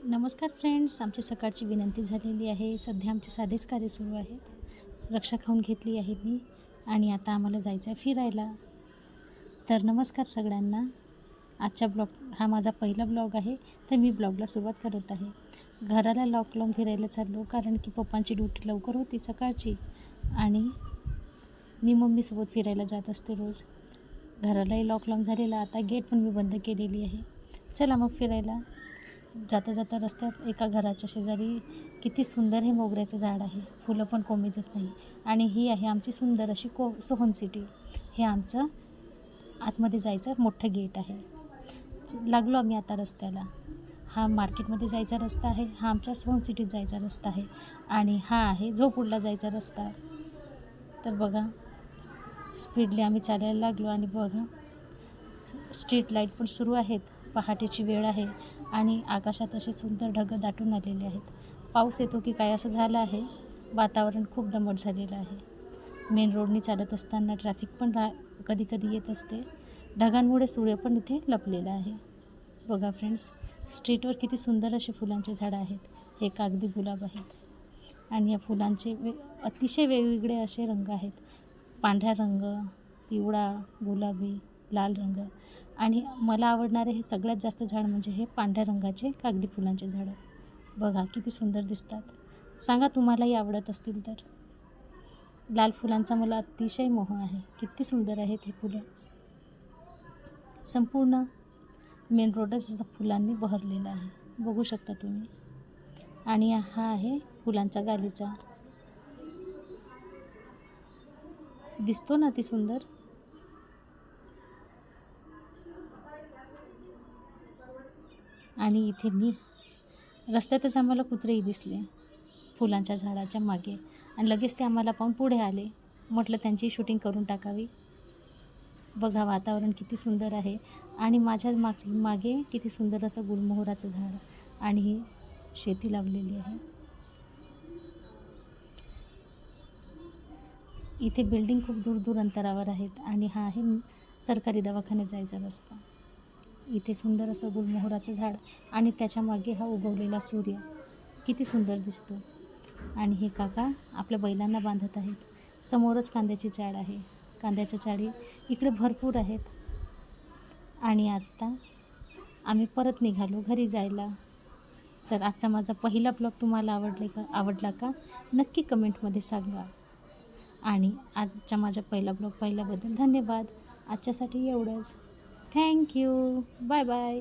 नमस्कार फ्रेंड्स, आमची सकाळची विनंती झालेली आहे. सध्या आमचे साधेच कार्य सुरू आहेत. रक्षा खाऊन घेतली आहे मी आणि आता आम्हाला जायचं आहे फिरायला. तर नमस्कार सगळ्यांना. आजचा ब्लॉग हा माझा पहिला ब्लॉग आहे, तर मी ब्लॉगला सुरुवात करत आहे. घराला लॉक लावून फिरायला चाललो, कारण की पप्पांची ड्युटी लवकर होती सकाळची आणि मी मम्मीसोबत फिरायला जात असते रोज. घरालाही लॉक लावून झालेला, आता गेट पण मी बंद केलेली आहे. चला मग फिरायला. जाता जाता रस्त्यात एका घराच्या शेजारी किती सुंदर हे मोगऱ्याचं झाड आहे. फुलं पण कोमेजत नाही आणि ही आहे आमची सुंदर अशी सोहन सिटी. हे आमचं आतमध्ये जायचं मोठं गेट आहे. लागलो आम्ही आता रस्त्याला. हा मार्केटमध्ये जायचा रस्ता आहे, हा आमच्या सोहन सिटीत जायचा रस्ता आहे आणि हा आहे झोपूडला जायचा रस्ता. तर बघा, स्पीडली आम्ही चालायला लागलो आणि बघा स्ट्रीट लाईट पण सुरू आहेत. पहाटेची वेळ आहे आणि आकाशात असे सुंदर ढग दाटून आलेले आहेत. पाऊस येतो की काय असं झालं आहे. वातावरण खूप दमट झालेलं आहे. मेन रोडनी चालत असताना ट्रॅफिक पण कधी कधी येत असते. ढगांमुळे सूर्य पण इथे लपलेला आहे. बघा फ्रेंड्स, स्ट्रीटवर किती सुंदर असे फुलांचे झाडं आहेत. हे कागदी गुलाब आहेत आणि या फुलांचे अतिशय वेगवेगळे असे रंग आहेत. पांढरा रंग, पिवळा, गुलाबी, लाल रंग आणि मला आवडणारे हे सगळ्यात जास्त झाड म्हणजे हे पांढऱ्या रंगाचे कागदी फुलांचे झाडं. बघा किती सुंदर दिसतात. सांगा तुम्हालाही आवडत असतील तर. लाल फुलांचा मला अतिशय मोह आहे. किती सुंदर आहेत हे फुलं. संपूर्ण मेन रोडच असं फुलांनी बहरलेला आहे, बघू शकता तुम्ही. आणि हा आहे फुलांचा गालीचा. दिसतो ना ती सुंदर. आणि इथे मी रस्त्यातच आम्हाला कुत्रेही दिसले फुलांच्या झाडाच्या मागे आणि लगेच ते आम्हाला पाहून पुढे आले. म्हटलं त्यांची शूटिंग करून टाकावी. बघा वातावरण किती सुंदर आहे आणि माझ्या मागे किती सुंदर असं गुलमोहराचं झाड आणि ही शेती लावलेली आहे. इथे बिल्डिंग खूप दूर दूर अंतरावर आहेत आणि हा आहे सरकारी दवाखान्यात जायचा रस्ता. इथे सुंदर असं गुलमोहराचं झाड आणि त्याच्या मागे हा उगवलेला सूर्य किती सुंदर दिसतो. आणि हे काका आपल्या बैलांना बांधत आहेत. समोरच कांद्याची चाळ आहे. कांद्याच्या चाळी इकडे भरपूर आहेत. आणि आत्ता आम्ही परत निघालो घरी जायला. तर आजचा माझा पहिला ब्लॉग तुम्हाला आवडला का नक्की कमेंटमध्ये सांगा. आणि आजच्या माझ्या पहिला ब्लॉग पाहिल्याबद्दल धन्यवाद. आजच्यासाठी एवढंच. थँक्यू. Bye bye.